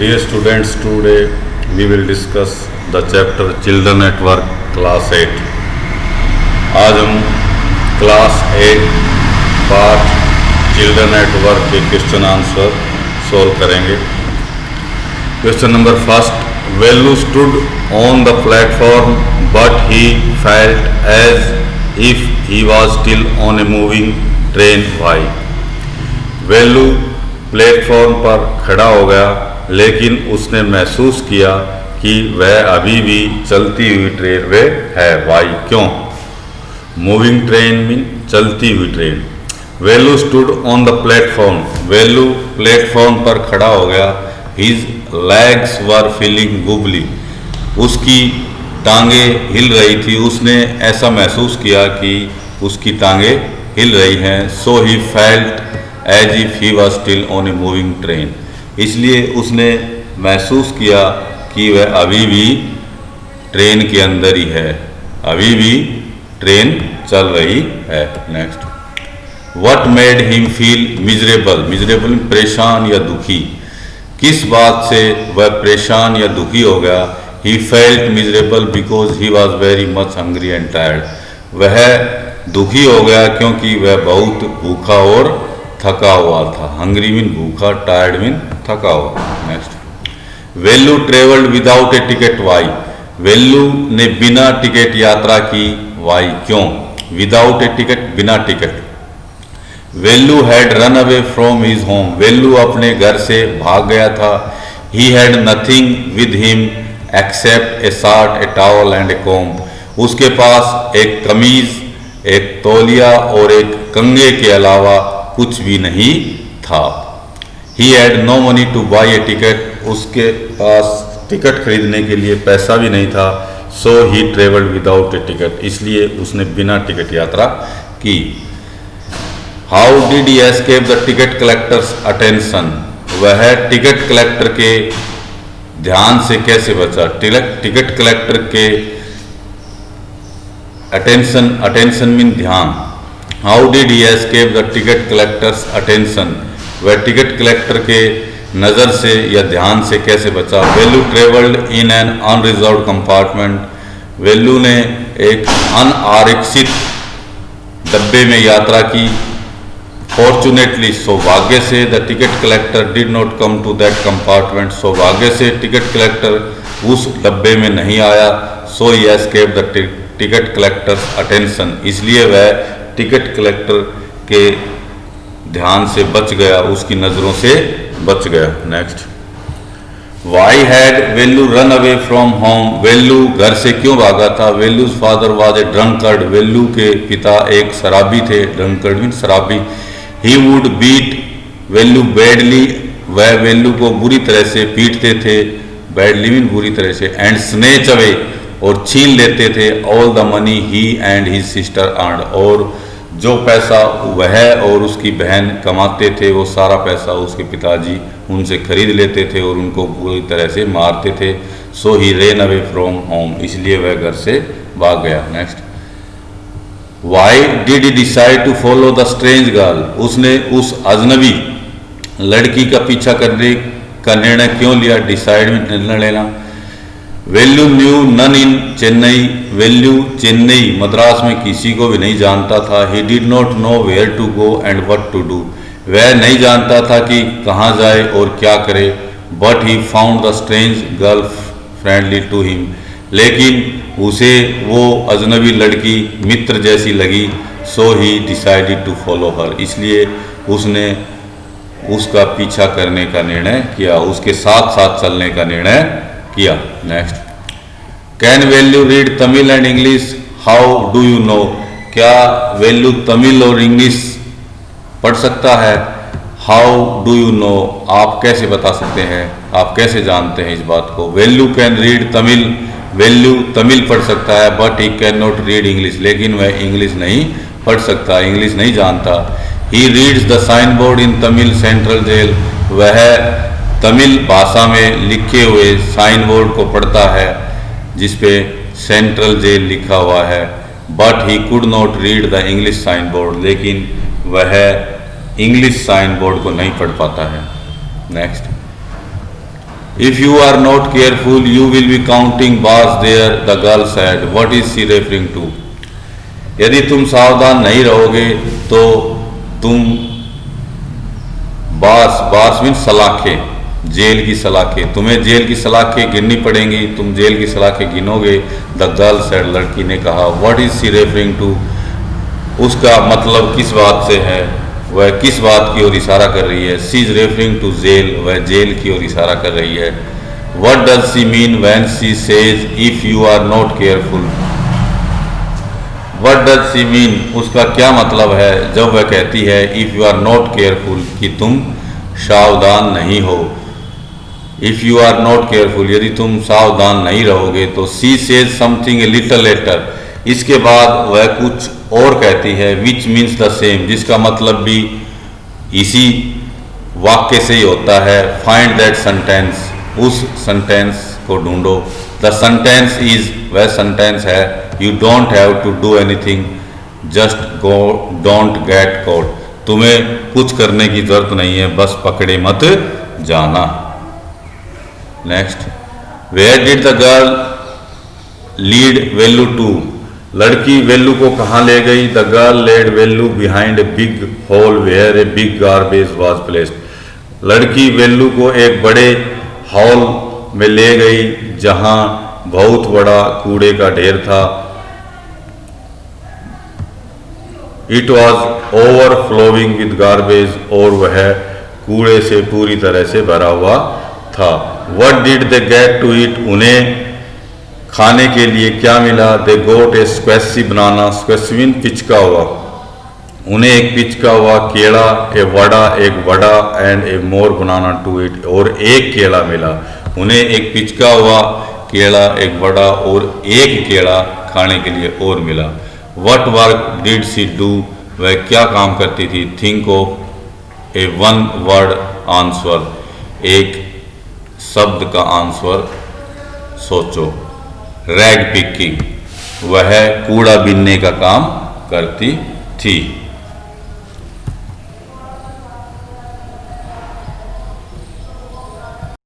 Dear students, today we will discuss the chapter Children at Work, Class 8. आज हम class 8 part children at work के question answer solve करेंगे। Question number first, Velu stood on the platform but he felt as if he was still on a moving train. Why? Velu platform पर खड़ा हो गया लेकिन उसने महसूस किया कि वह अभी भी चलती हुई ट्रेन में है। वाई? क्यों? मूविंग ट्रेन मीन चलती हुई train. Velu stood on the platform, Velu platform पर खड़ा हो गया। हिज लेग्स वर फीलिंग वुबली, उसकी टांगे हिल रही थी। उसने ऐसा महसूस किया कि उसकी टांगे हिल रही हैं। So he felt as if he was still on a moving train, इसलिए उसने महसूस किया कि वह अभी भी ट्रेन के अंदर ही है, अभी भी ट्रेन चल रही है। Next, what made him feel miserable, miserable परेशान या दुखी। किस बात से वह परेशान या दुखी हो गया? He felt miserable because he was very much hungry and tired, वह दुखी हो गया क्योंकि वह बहुत भूखा और थका हुआ था। हंग्री मीन भूखा, टायर्ड मीन थका हुआ। Next, Velu travelled without a ticket. Why? Velu ने बिना टिकट यात्रा की। वाई? क्यों? विदाउट ए टिकट, बिना ticket. Velu had run away from his home, Velu अपने घर से भाग गया था। He had nothing with him except a shirt, a towel and a comb, उसके पास एक कमीज, एक तौलिया और एक कंघे के अलावा कुछ भी नहीं था। He had no money to buy a ticket, उसके पास टिकट खरीदने के लिए पैसा भी नहीं था। So he travelled without a ticket, इसलिए उसने बिना टिकट यात्रा की। How did he escape the ticket collector's attention, वह टिकट कलेक्टर के ध्यान से कैसे बचा? टिकट कलेक्टर के अटेंशन, अटेंशन मीन ध्यान। How did he escape the ticket collector's attention, वह टिकट कलेक्टर के नज़र से या ध्यान से कैसे बचा? Velu travelled in an unreserved compartment, Velu ने एक अनारक्षित डब्बे में यात्रा की। फॉर्चुनेटली, सौभाग्य से, the ticket collector did not come to that compartment, सौभाग्य से टिकट कलेक्टर उस डब्बे में नहीं आया। So he escape the ticket collector's attention, इसलिए वह टिकट कलेक्टर के ध्यान से बच गया, उसकी नज़रों से बच गया। Next, why had Velu run away from home, Velu घर से क्यों भागा था? Velu's father was a drunkard, Velu के पिता एक शराबी थे। ड्रंकर्ड मीन शराबी। He would beat Velu badly, वह वेलू को बुरी तरह से पीटते थे। बैडली मीन बुरी तरह से। एंड स्नेच अवे, और छीन लेते थे। All the money he and his sister earned, और जो पैसा वह और उसकी बहन कमाते थे वो सारा पैसा उसके पिताजी उनसे खरीद लेते थे और उनको पूरी तरह से मारते थे। So he ran away from home, इसलिए वह घर से भाग गया। Next, why did he decide to follow the strange girl, उसने उस अजनबी लड़की का पीछा करने का निर्णय क्यों लिया? डिसाइड में निर्णय लेना। Velu knew none in Chennai, Velu Chennai Madras में किसी को भी नहीं जानता था। He did not know where to go and what to do, वह नहीं जानता था कि कहाँ जाए और क्या करे। But he found the strange girl friendly to him, लेकिन उसे वो अजनबी लड़की मित्र जैसी लगी। So he decided to follow her, इसलिए उसने उसका पीछा करने का निर्णय किया, उसके साथ साथ चलने का निर्णय किया। Next, can value read Tamil and English, how do you know, क्या वेल्यू तमिल और इंग्लिश पढ़ सकता है? हाउ डू यू नो, आप कैसे बता सकते हैं, आप कैसे जानते हैं इस बात को? वेल्यू कैन रीड तमिल, वेल्यू तमिल पढ़ सकता है। But he can not read English, लेकिन वह इंग्लिश नहीं पढ़ सकता, इंग्लिश नहीं जानता। He reads the sign board in Tamil central jail, वह तमिल भाषा में लिखे हुए साइन बोर्ड को पढ़ता है जिसपे सेंट्रल जेल लिखा हुआ है। But he could not read the English sign board, लेकिन वह इंग्लिश साइन बोर्ड को नहीं पढ़ पाता है। Next, If you are not careful, you will be counting bars there, the girl said. What is she referring to? यदि तुम सावधान नहीं रहोगे तो तुम बार्स मीन सलाखें, जेल की सलाखें, तुम्हें जेल की सलाखें गिननी पड़ेंगी, तुम जेल की सलाखें गिनोगे। द गर्ल सेड, लड़की ने कहा। What is she referring to? उसका मतलब किस बात से है, वह किस बात की ओर इशारा कर रही है। She is referring to jail, वह जेल की ओर इशारा कर रही है। What does she mean when she says if you are not careful? What does she mean, उसका क्या मतलब है जब वह कहती है if you are not careful, कि तुम सावधान नहीं हो। If you are not careful, यदि तुम सावधान नहीं रहोगे। तो she says something a little later, इसके बाद वह कुछ और कहती है। विच मीन्स द सेम, जिसका मतलब भी इसी वाक्य से ही होता है। फाइंड दैट सेंटेंस, उस सेंटेंस को ढूंढो। द सेंटेंस इज, वह सेंटेंस है you don't have to do anything, just go don't get caught, तुम्हें कुछ करने की जरूरत नहीं है, बस पकड़े मत जाना। Next, where did the girl lead Vellu to? लड़की वेल्लू को कहाँ ले गई? The girl led Vellu behind a big hole where a big garbage was placed. लड़की वेल्लू को एक बड़े हॉल में ले गई जहां बहुत बड़ा कूड़े का ढेर था। It was overflowing with garbage, और वह कूड़े से पूरी तरह से भरा हुआ था। What did they get to eat? उन्हें खाने के लिए क्या मिला? दे गोट ए स्क्वेसी बनाना, स्क्वेसी मीन पिचका हुआ, उन्हें एक पिचका हुआ केला, ए वड़ा, एक vada, and a more banana to eat, और एक केला मिला। उन्हें एक पिचका हुआ केला, एक वड़ा और एक केला खाने के लिए और मिला। What work did she do? वह क्या काम करती थी? Think of a one word answer, एक शब्द का आंसर सोचो। रैग पिकिंग, वह कूड़ा बीनने का काम करती थी।